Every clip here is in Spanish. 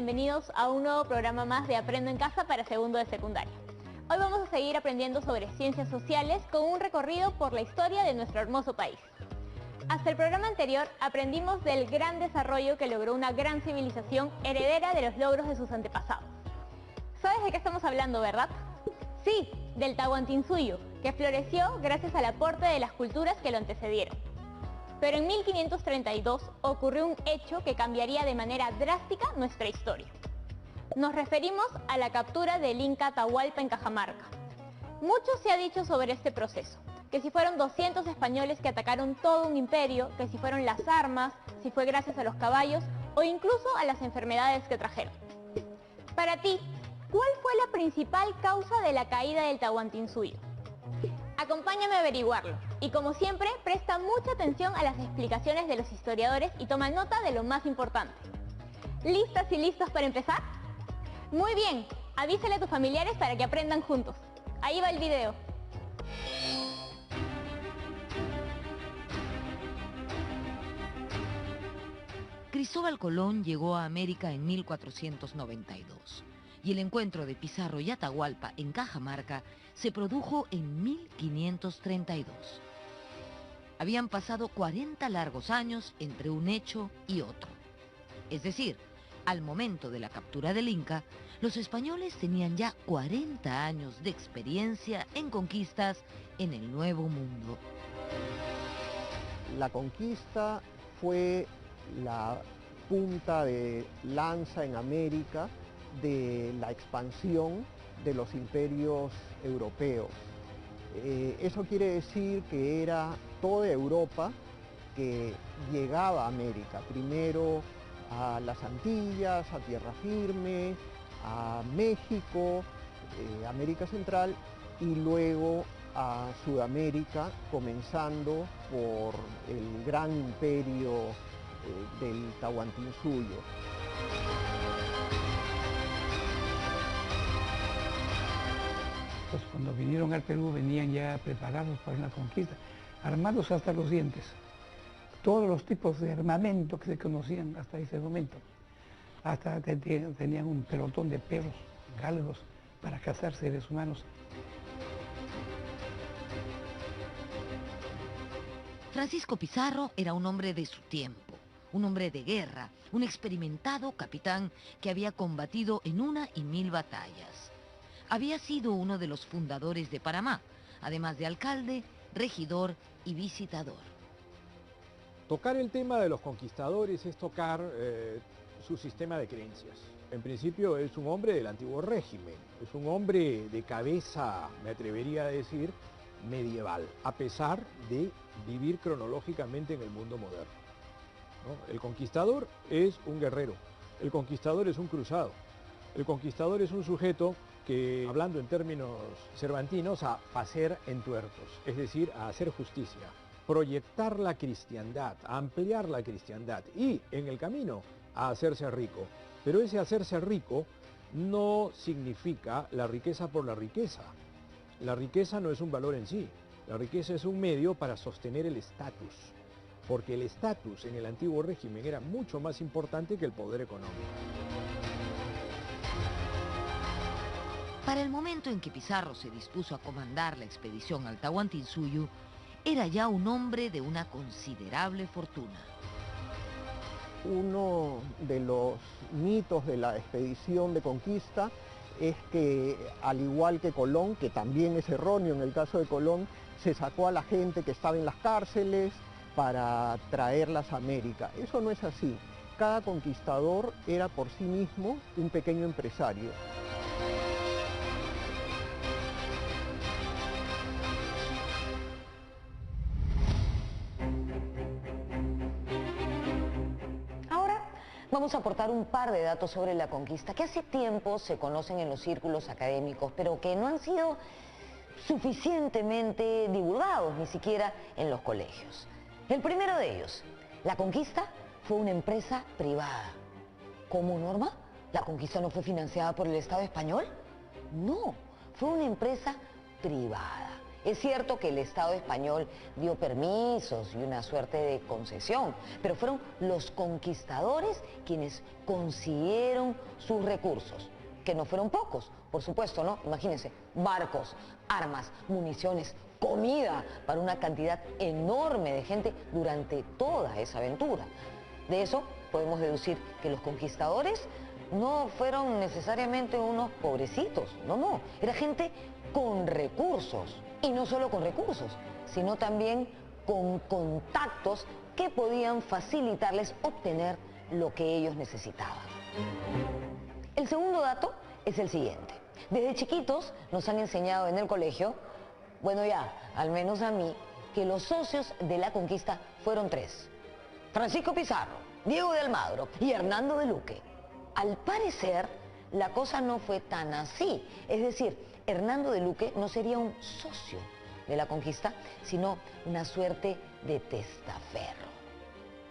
bienvenidos a un nuevo programa más de Aprendo en Casa para segundo de secundaria. Hoy vamos a seguir aprendiendo sobre ciencias sociales con un recorrido por la historia de nuestro hermoso país. Hasta el programa anterior aprendimos del gran desarrollo que logró una gran civilización heredera de los logros de sus antepasados. ¿Sabes de qué estamos hablando, verdad? Sí, del Tahuantinsuyo, que floreció gracias al aporte de las culturas que lo antecedieron. Pero en 1532 ocurrió un hecho que cambiaría de manera drástica nuestra historia. Nos referimos a la captura del Inca Atahualpa en Cajamarca. Mucho se ha dicho sobre este proceso, que si fueron 200 españoles que atacaron todo un imperio, que si fueron las armas, si fue gracias a los caballos o incluso a las enfermedades que trajeron. Para ti, ¿cuál fue la principal causa de la caída del Tahuantinsuyo? Acompáñame a averiguarlo y como siempre presta mucha atención a las explicaciones de los historiadores y toma nota de lo más importante. ¿Listas y listos para empezar? Muy bien, avísale a tus familiares para que aprendan juntos. Ahí va el video. Cristóbal Colón llegó a América en 1492 y el encuentro de Pizarro y Atahualpa en Cajamarca se produjo en 1532. Habían pasado 40 largos años entre un hecho y otro. Es decir, al momento de la captura del Inca, los españoles tenían ya 40 años de experiencia en conquistas en el Nuevo Mundo. La conquista fue la punta de lanza en América de la expansión de los imperios europeos. Eso quiere decir que era toda Europa que llegaba a América, primero a las Antillas, a Tierra Firme, a México, América Central y luego a Sudamérica, comenzando por el gran imperio del Tahuantinsuyo. Pues cuando vinieron al Perú venían ya preparados para una conquista, armados hasta los dientes. Todos los tipos de armamento que se conocían hasta ese momento. Hasta tenían un pelotón de perros, galgos, para cazar seres humanos. Francisco Pizarro era un hombre de su tiempo, un hombre de guerra, un experimentado capitán que había combatido en 1.000 batallas. Había sido uno de los fundadores de Panamá, además de alcalde, regidor y visitador. Tocar el tema de los conquistadores es tocar su sistema de creencias. En principio es un hombre del antiguo régimen, es un hombre de cabeza, me atrevería a decir, medieval, a pesar de vivir cronológicamente en el mundo moderno, ¿no? El conquistador es un guerrero, el conquistador es un cruzado, el conquistador es un sujeto que, hablando en términos cervantinos, a pacer entuertos, es decir, a hacer justicia, proyectar la cristiandad, a ampliar la cristiandad y, en el camino, a hacerse rico. Pero ese hacerse rico no significa la riqueza por la riqueza. La riqueza no es un valor en sí, la riqueza es un medio para sostener el estatus, porque el estatus en el antiguo régimen era mucho más importante que el poder económico. Para el momento en que Pizarro se dispuso a comandar la expedición al Tahuantinsuyo, era ya un hombre de una considerable fortuna. Uno de los mitos de la expedición de conquista es que, al igual que Colón, que también es erróneo en el caso de Colón, se sacó a la gente que estaba en las cárceles para traerlas a América. Eso no es así. Cada conquistador era por sí mismo un pequeño empresario. Vamos a aportar un par de datos sobre la conquista que hace tiempo se conocen en los círculos académicos, pero que no han sido suficientemente divulgados, ni siquiera en los colegios. El primero de ellos, la conquista fue una empresa privada. ¿Cómo, Norma? ¿La conquista no fue financiada por el Estado español? No, fue una empresa privada. Es cierto que el Estado español dio permisos y una suerte de concesión, pero fueron los conquistadores quienes consiguieron sus recursos, que no fueron pocos, por supuesto, ¿no? Imagínense, barcos, armas, municiones, comida para una cantidad enorme de gente durante toda esa aventura. De eso podemos deducir que los conquistadores no fueron necesariamente unos pobrecitos, no, era gente con recursos, y no solo con recursos, sino también con contactos que podían facilitarles obtener lo que ellos necesitaban. El segundo dato es el siguiente. Desde chiquitos nos han enseñado en el colegio, bueno ya, al menos a mí, que los socios de la conquista fueron tres: Francisco Pizarro, Diego de Almagro y Hernando de Luque. Al parecer, la cosa no fue tan así. Es decir, Hernando de Luque no sería un socio de la conquista, sino una suerte de testaferro.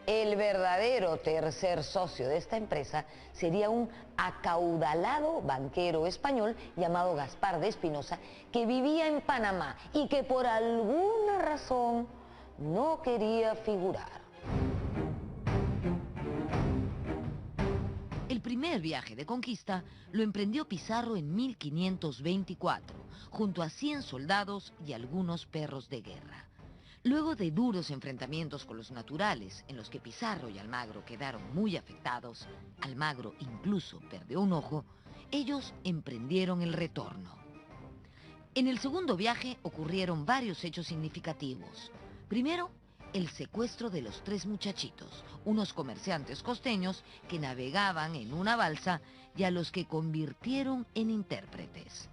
El verdadero tercer socio de esta empresa sería un acaudalado banquero español llamado Gaspar de Espinosa, que vivía en Panamá y que por alguna razón no quería figurar. El primer viaje de conquista lo emprendió Pizarro en 1524, junto a 100 soldados y algunos perros de guerra. Luego de duros enfrentamientos con los naturales, en los que Pizarro y Almagro quedaron muy afectados, Almagro incluso perdió un ojo, ellos emprendieron el retorno. En el segundo viaje ocurrieron varios hechos significativos. Primero, el secuestro de los tres muchachitos, unos comerciantes costeños que navegaban en una balsa y a los que convirtieron en intérpretes.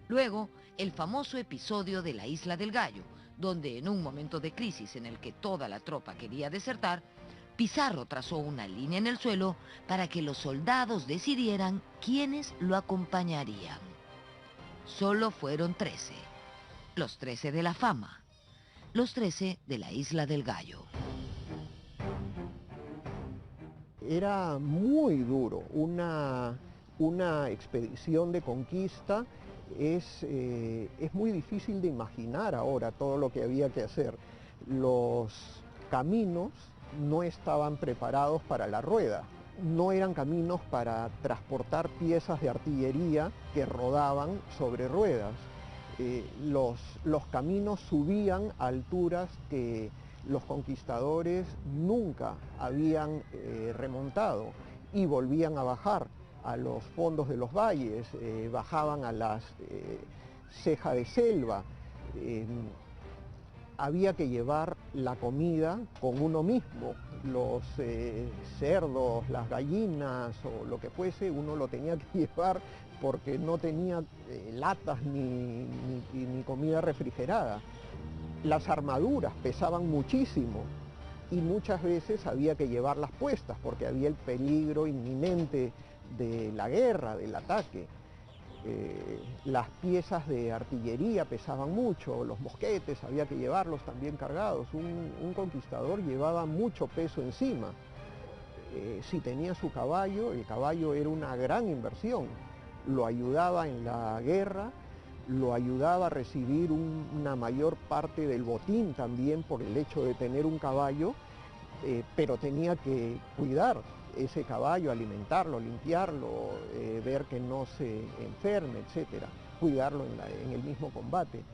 Luego, el famoso episodio de la Isla del Gallo, donde en un momento de crisis en el que toda la tropa quería desertar, Pizarro trazó una línea en el suelo para que los soldados decidieran quiénes lo acompañarían. Solo fueron 13, los 13 de la fama. Los 13 de la Isla del Gallo. Era muy duro, una expedición de conquista es muy difícil de imaginar ahora todo lo que había que hacer. Los caminos no estaban preparados para la rueda, no eran caminos para transportar piezas de artillería que rodaban sobre ruedas. Los caminos subían a alturas que los conquistadores nunca habían remontado y volvían a bajar a los fondos de los valles, bajaban a las cejas de selva. Había que llevar la comida con uno mismo, los cerdos, las gallinas o lo que fuese, uno lo tenía que llevar porque no tenía latas ni comida refrigerada. Las armaduras pesaban muchísimo y muchas veces había que llevarlas puestas porque había el peligro inminente de la guerra, del ataque. Las piezas de artillería pesaban mucho, los mosquetes había que llevarlos también cargados. Un conquistador llevaba mucho peso encima. Si tenía su caballo, el caballo era una gran inversión. Lo ayudaba en la guerra, lo ayudaba a recibir una mayor parte del botín también por el hecho de tener un caballo, pero tenía que cuidar ese caballo, alimentarlo, limpiarlo, ver que no se enferme, etc. Cuidarlo en el mismo combate.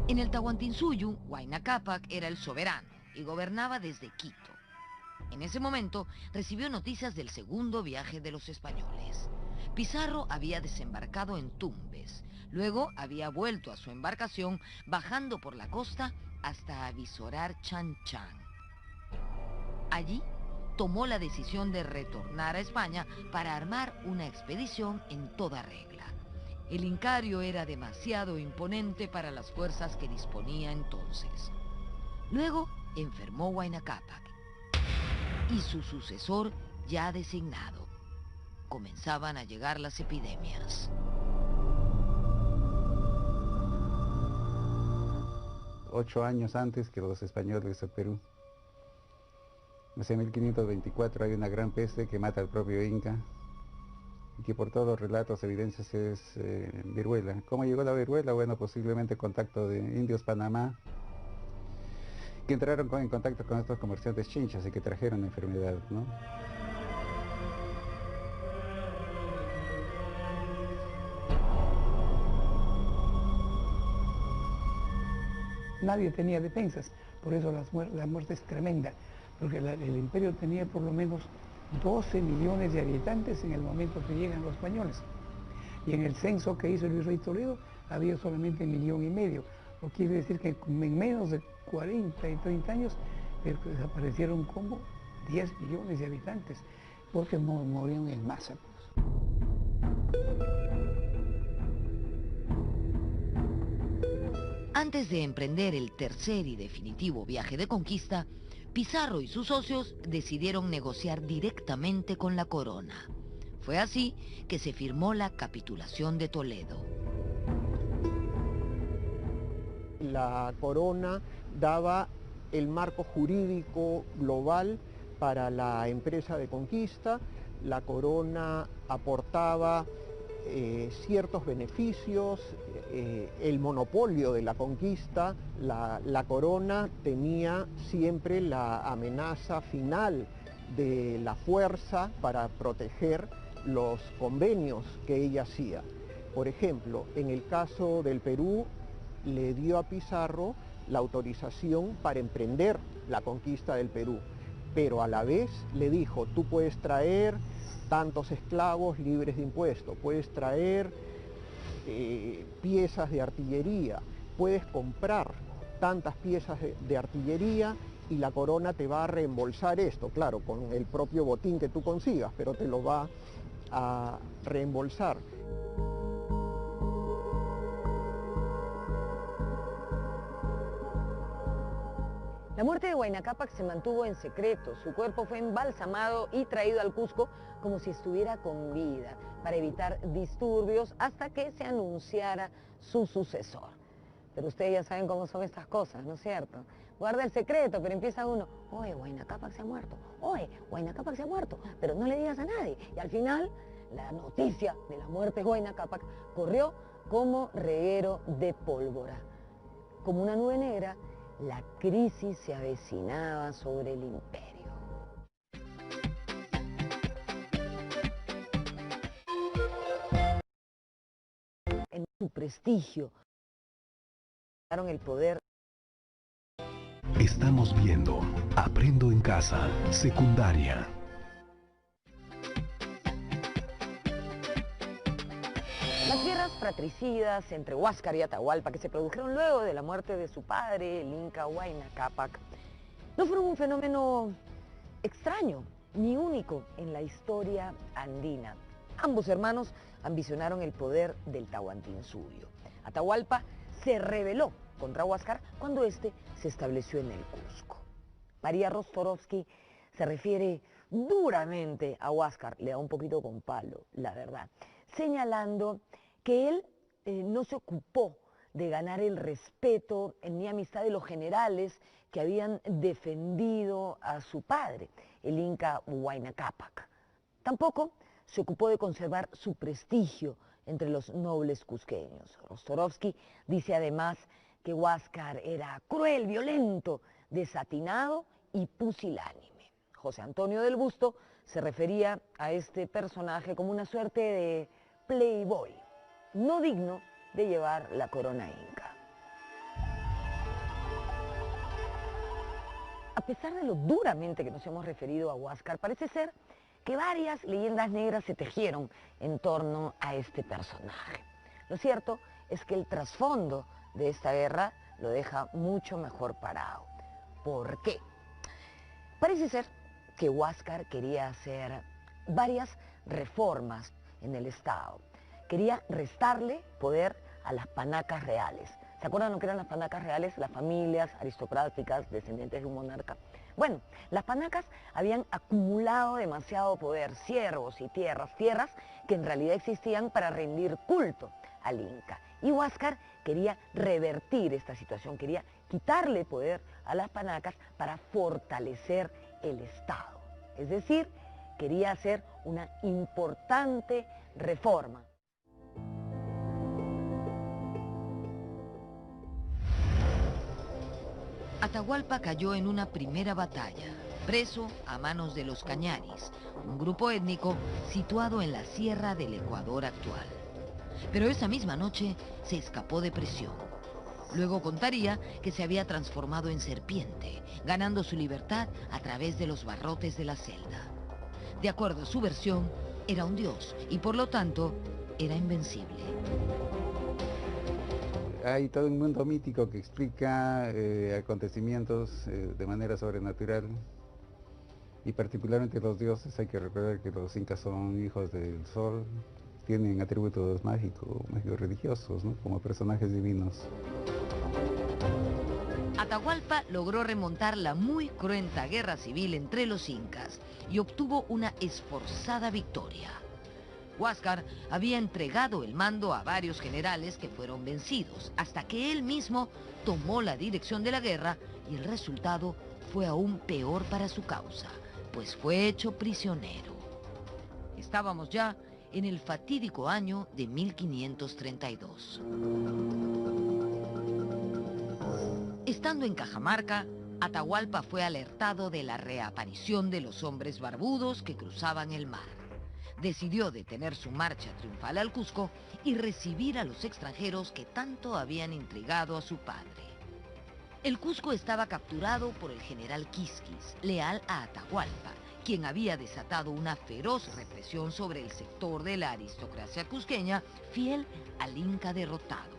En el Tahuantinsuyo, Huayna Cápac era el soberano y gobernaba desde Quito. En ese momento recibió noticias del segundo viaje de los españoles. Pizarro había desembarcado en Tumbes, luego había vuelto a su embarcación bajando por la costa hasta avisorar Chan Chan. Allí tomó la decisión de retornar a España para armar una expedición en toda regla. El Incario era demasiado imponente para las fuerzas que disponía entonces. Luego enfermó Huayna Cápac y su sucesor ya designado. Comenzaban a llegar las epidemias. 8 años antes que los españoles a Perú. En 1524 hay una gran peste que mata al propio Inca. y que por todos los relatos, evidencias es viruela. ¿Cómo llegó la viruela? Bueno, posiblemente contacto de indios Panamá, que entraron en contacto con estos comerciantes chinchas y que trajeron la enfermedad, ¿no? Nadie tenía defensas, por eso la muerte es tremenda, porque el imperio tenía por lo menos 12 millones de habitantes en el momento que llegan los españoles. Y en el censo que hizo el virrey Toledo había solamente 1,5 millones, lo que quiere decir que en menos de 40 y 30 años desaparecieron como 10 millones de habitantes, porque morían en masa. Antes de emprender el tercer y definitivo viaje de conquista, Pizarro y sus socios decidieron negociar directamente con la corona. Fue así que se firmó la capitulación de Toledo. La corona daba el marco jurídico global para la empresa de conquista, la corona aportaba ciertos beneficios, el monopolio de la conquista, la corona tenía siempre la amenaza final de la fuerza para proteger los convenios que ella hacía. Por ejemplo, en el caso del Perú, le dio a Pizarro la autorización para emprender la conquista del Perú, pero a la vez le dijo, tú puedes traer tantos esclavos libres de impuestos, puedes traer piezas de artillería, puedes comprar tantas piezas de artillería y la corona te va a reembolsar esto, claro, con el propio botín que tú consigas, pero te lo va a reembolsar. La muerte de Huayna Cápac se mantuvo en secreto. Su cuerpo fue embalsamado y traído al Cusco como si estuviera con vida, para evitar disturbios hasta que se anunciara su sucesor. Pero ustedes ya saben cómo son estas cosas, ¿no es cierto? Guarda el secreto, pero empieza uno, oye, Huayna Cápac se ha muerto, oye, Huayna Cápac se ha muerto, pero no le digas a nadie. Y al final, la noticia de la muerte de Huayna Cápac corrió como reguero de pólvora. Como una nube negra, la crisis se avecinaba sobre el imperio. En su prestigio, el poder. Estamos viendo Aprendo en Casa, secundaria. Las guerras fratricidas entre Huáscar y Atahualpa, que se produjeron luego de la muerte de su padre, el inca Huayna Cápac, no fueron un fenómeno extraño ni único en la historia andina. Ambos hermanos ambicionaron el poder del Tahuantinsuyo. Atahualpa se rebeló contra Huáscar cuando éste se estableció en el Cusco. María Rostorovsky se refiere duramente a Huáscar, le da un poquito con palo, la verdad, señalando que él no se ocupó de ganar el respeto ni amistad de los generales que habían defendido a su padre, el inca Huayna Cápac. Tampoco se ocupó de conservar su prestigio entre los nobles cusqueños. Rostorovsky dice además que Huáscar era cruel, violento, desatinado y pusilánime. José Antonio del Busto se refería a este personaje como una suerte de playboy, no digno de llevar la corona inca. A pesar de lo duramente que nos hemos referido a Huáscar, parece ser que varias leyendas negras se tejieron en torno a este personaje. Lo cierto es que el trasfondo de esta guerra lo deja mucho mejor parado. ¿Por qué? Parece ser que Huáscar quería hacer varias reformas en el Estado. Quería restarle poder a las panacas reales. ¿Se acuerdan lo que eran las panacas reales? Las familias aristocráticas descendientes de un monarca. Bueno, las panacas habían acumulado demasiado poder, siervos y tierras que en realidad existían para rendir culto al Inca. Y Huáscar quería revertir esta situación, quería quitarle poder a las panacas para fortalecer el Estado. Es decir, quería hacer una importante reforma. Atahualpa cayó en una primera batalla, preso a manos de los Cañaris, un grupo étnico situado en la sierra del Ecuador actual. Pero esa misma noche se escapó de prisión. Luego contaría que se había transformado en serpiente, ganando su libertad a través de los barrotes de la celda. De acuerdo a su versión, era un dios y por lo tanto era invencible. Hay todo un mundo mítico que explica acontecimientos de manera sobrenatural, y particularmente los dioses. Hay que recordar que los incas son hijos del sol, tienen atributos mágicos religiosos, ¿no?, como personajes divinos. Atahualpa logró remontar la muy cruenta guerra civil entre los incas y obtuvo una esforzada victoria. Huáscar había entregado el mando a varios generales que fueron vencidos, hasta que él mismo tomó la dirección de la guerra, y el resultado fue aún peor para su causa, pues fue hecho prisionero. Estábamos ya en el fatídico año de 1532. Estando en Cajamarca, Atahualpa fue alertado de la reaparición de los hombres barbudos que cruzaban el mar. Decidió detener su marcha triunfal al Cusco y recibir a los extranjeros que tanto habían intrigado a su padre. El Cusco estaba capturado por el general Quisquis, leal a Atahualpa, quien había desatado una feroz represión sobre el sector de la aristocracia cusqueña, fiel al Inca derrotado.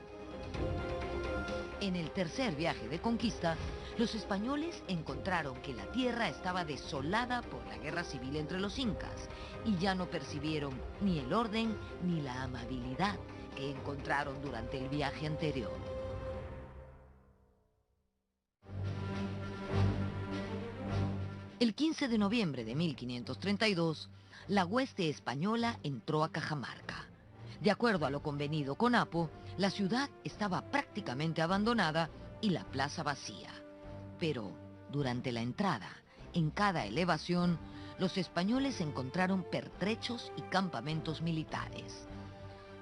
En el tercer viaje de conquista, los españoles encontraron que la tierra estaba desolada por la guerra civil entre los incas y ya no percibieron ni el orden ni la amabilidad que encontraron durante el viaje anterior. El 15 de noviembre de 1532, la hueste española entró a Cajamarca. De acuerdo a lo convenido con Apo, la ciudad estaba prácticamente abandonada y la plaza vacía. Pero durante la entrada, en cada elevación, los españoles encontraron pertrechos y campamentos militares.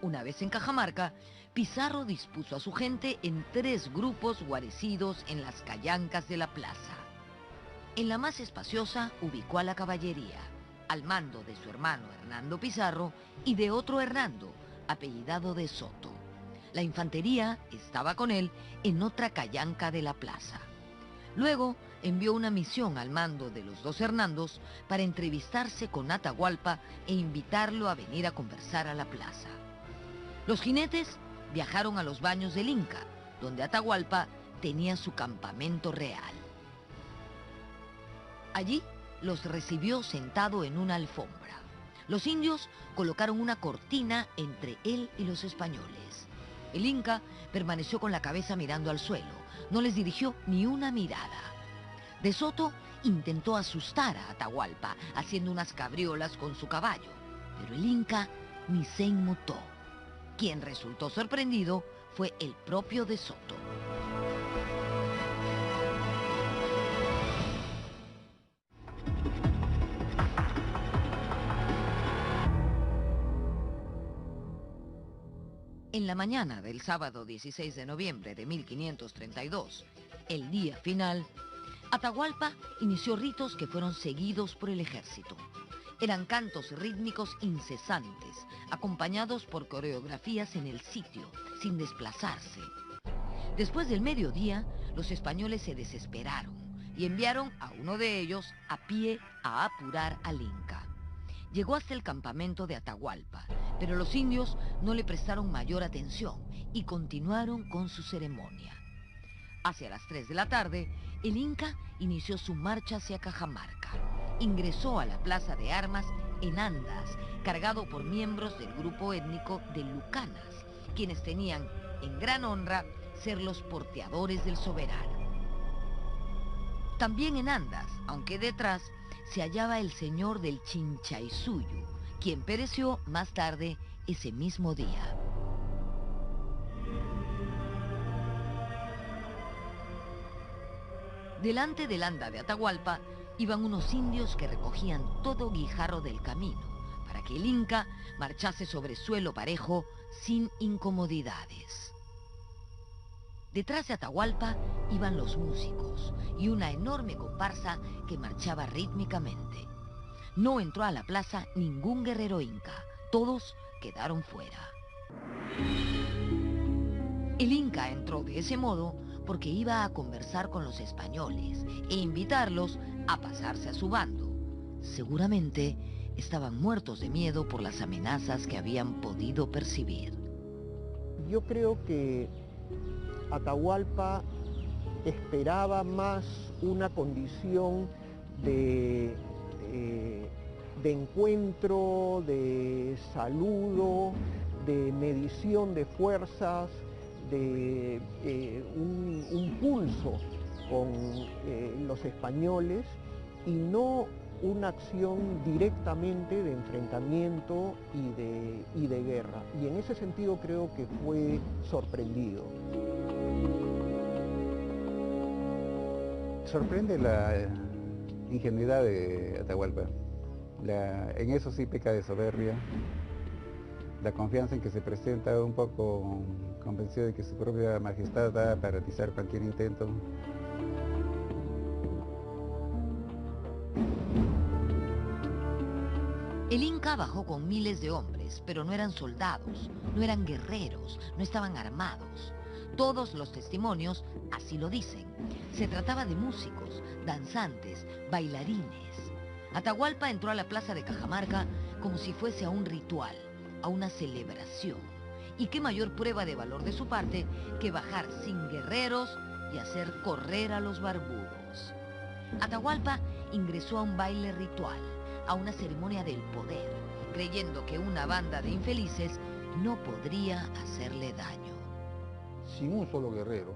Una vez en Cajamarca, Pizarro dispuso a su gente en 3 grupos guarecidos en las callancas de la plaza. En la más espaciosa ubicó a la caballería, al mando de su hermano Hernando Pizarro y de otro Hernando, apellidado de Soto. La infantería estaba con él en otra callanca de la plaza. Luego envió una misión al mando de los 2 Hernandos para entrevistarse con Atahualpa e invitarlo a venir a conversar a la plaza. Los jinetes viajaron a los baños del Inca, donde Atahualpa tenía su campamento real. Allí los recibió sentado en una alfombra. Los indios colocaron una cortina entre él y los españoles. El Inca permaneció con la cabeza mirando al suelo, no les dirigió ni una mirada. De Soto intentó asustar a Atahualpa, haciendo unas cabriolas con su caballo, pero el Inca ni se inmutó. Quien resultó sorprendido fue el propio De Soto. En la mañana del sábado 16 de noviembre de 1532, el día final, Atahualpa inició ritos que fueron seguidos por el ejército. Eran cantos rítmicos incesantes, acompañados por coreografías en el sitio, sin desplazarse. Después del mediodía, los españoles se desesperaron y enviaron a uno de ellos a pie a apurar al Inca. Llegó hasta el campamento de Atahualpa, pero los indios no le prestaron mayor atención y continuaron con su ceremonia. Hacia las 3 de la tarde, el Inca inició su marcha hacia Cajamarca. Ingresó a la plaza de armas en andas, cargado por miembros del grupo étnico de Lucanas, quienes tenían en gran honra ser los porteadores del soberano. También en andas, aunque detrás, se hallaba el señor del Chinchaysuyu, quien pereció más tarde ese mismo día. Delante del anda de Atahualpa iban unos indios que recogían todo guijarro del camino, para que el Inca marchase sobre suelo parejo sin incomodidades. Detrás de Atahualpa iban los músicos y una enorme comparsa que marchaba rítmicamente. No entró a la plaza ningún guerrero inca, todos quedaron fuera. El Inca entró de ese modo porque iba a conversar con los españoles e invitarlos a pasarse a su bando. Seguramente estaban muertos de miedo por las amenazas que habían podido percibir. Yo creo que Atahualpa esperaba más una condición de encuentro, de saludo, de medición de fuerzas, de un pulso con los españoles y no una acción directamente de enfrentamiento y de guerra. Y en ese sentido creo que fue sorprendido. Sorprende la ingenuidad de Atahualpa. En eso sí peca de soberbia. La confianza en que se presenta, un poco convencido de que su propia majestad va a paralizar cualquier intento. El Inca bajó con miles de hombres, pero no eran soldados, no eran guerreros, no estaban armados. Todos los testimonios así lo dicen. Se trataba de músicos, danzantes, bailarines. Atahualpa entró a la plaza de Cajamarca como si fuese a un ritual, a una celebración. Y qué mayor prueba de valor de su parte que bajar sin guerreros y hacer correr a los barbudos. Atahualpa ingresó a un baile ritual, a una ceremonia del poder, creyendo que una banda de infelices no podría hacerle daño. Sin un solo guerrero,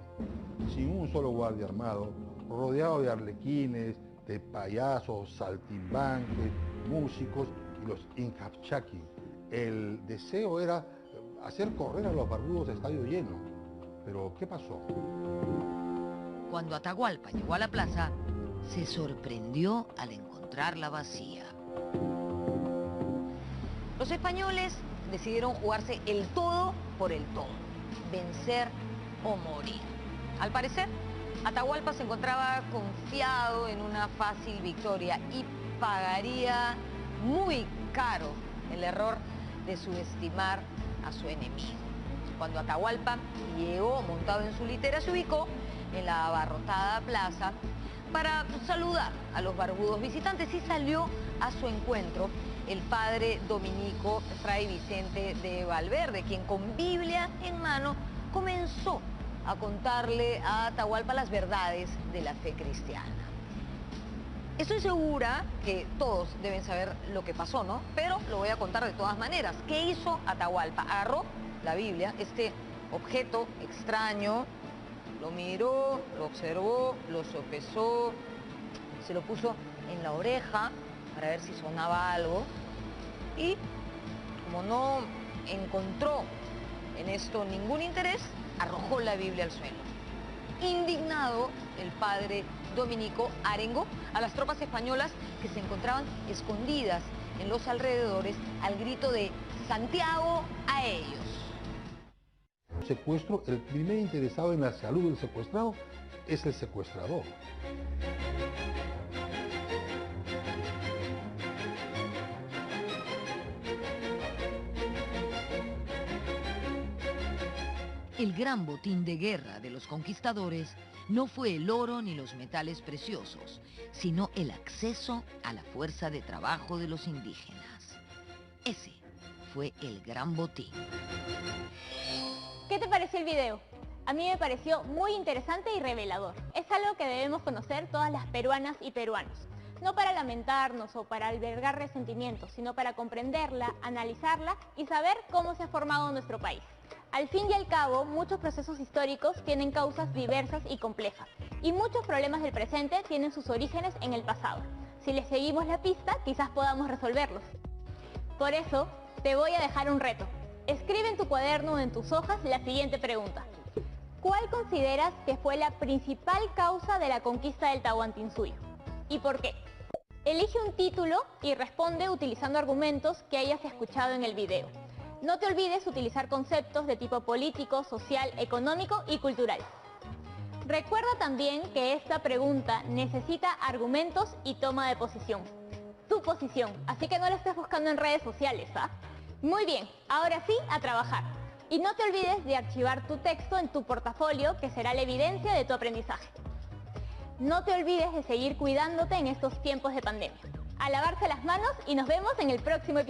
sin un solo guardia armado, rodeado de arlequines, de payasos, saltimbanques, músicos y los incapchaki. El deseo era hacer correr a los barbudos de estadio lleno. Pero, ¿qué pasó? Cuando Atahualpa llegó a la plaza, se sorprendió al encontrarla vacía. Los españoles decidieron jugarse el todo por el todo, vencer o morir. Al parecer, Atahualpa se encontraba confiado en una fácil victoria y pagaría muy caro el error de subestimar a su enemigo. Cuando Atahualpa llegó montado en su litera, se ubicó en la abarrotada plaza para saludar a los barbudos visitantes y salió a su encuentro el padre dominico Fray Vicente de Valverde, quien con Biblia en mano comenzó a contarle a Atahualpa las verdades de la fe cristiana. Estoy segura que todos deben saber lo que pasó, ¿no? Pero lo voy a contar de todas maneras. ¿Qué hizo Atahualpa? Agarró la Biblia, este objeto extraño, lo miró, lo observó, lo sopesó, se lo puso en la oreja para ver si sonaba algo y como no encontró en esto ningún interés, arrojó la Biblia al suelo. Indignado, el padre dominico arengó a las tropas españolas que se encontraban escondidas en los alrededores al grito de «Santiago a ellos». Secuestro, el primer interesado en la salud del secuestrado es el secuestrador. El gran botín de guerra de los conquistadores no fue el oro ni los metales preciosos, sino el acceso a la fuerza de trabajo de los indígenas. Ese fue el gran botín. ¿Qué te pareció el video? A mí me pareció muy interesante y revelador. Es algo que debemos conocer todas las peruanas y peruanos. No para lamentarnos o para albergar resentimientos, sino para comprenderla, analizarla y saber cómo se ha formado nuestro país. Al fin y al cabo, muchos procesos históricos tienen causas diversas y complejas, y muchos problemas del presente tienen sus orígenes en el pasado. Si les seguimos la pista, quizás podamos resolverlos. Por eso, te voy a dejar un reto. Escribe en tu cuaderno o en tus hojas la siguiente pregunta. ¿Cuál consideras que fue la principal causa de la conquista del Tahuantinsuyo? ¿Y por qué? Elige un título y responde utilizando argumentos que hayas escuchado en el video. No te olvides utilizar conceptos de tipo político, social, económico y cultural. Recuerda también que esta pregunta necesita argumentos y toma de posición. Tu posición, así que no la estés buscando en redes sociales, ¿ah? Muy bien, ahora sí, a trabajar. Y no te olvides de archivar tu texto en tu portafolio, que será la evidencia de tu aprendizaje. No te olvides de seguir cuidándote en estos tiempos de pandemia. A lavarse las manos y nos vemos en el próximo episodio.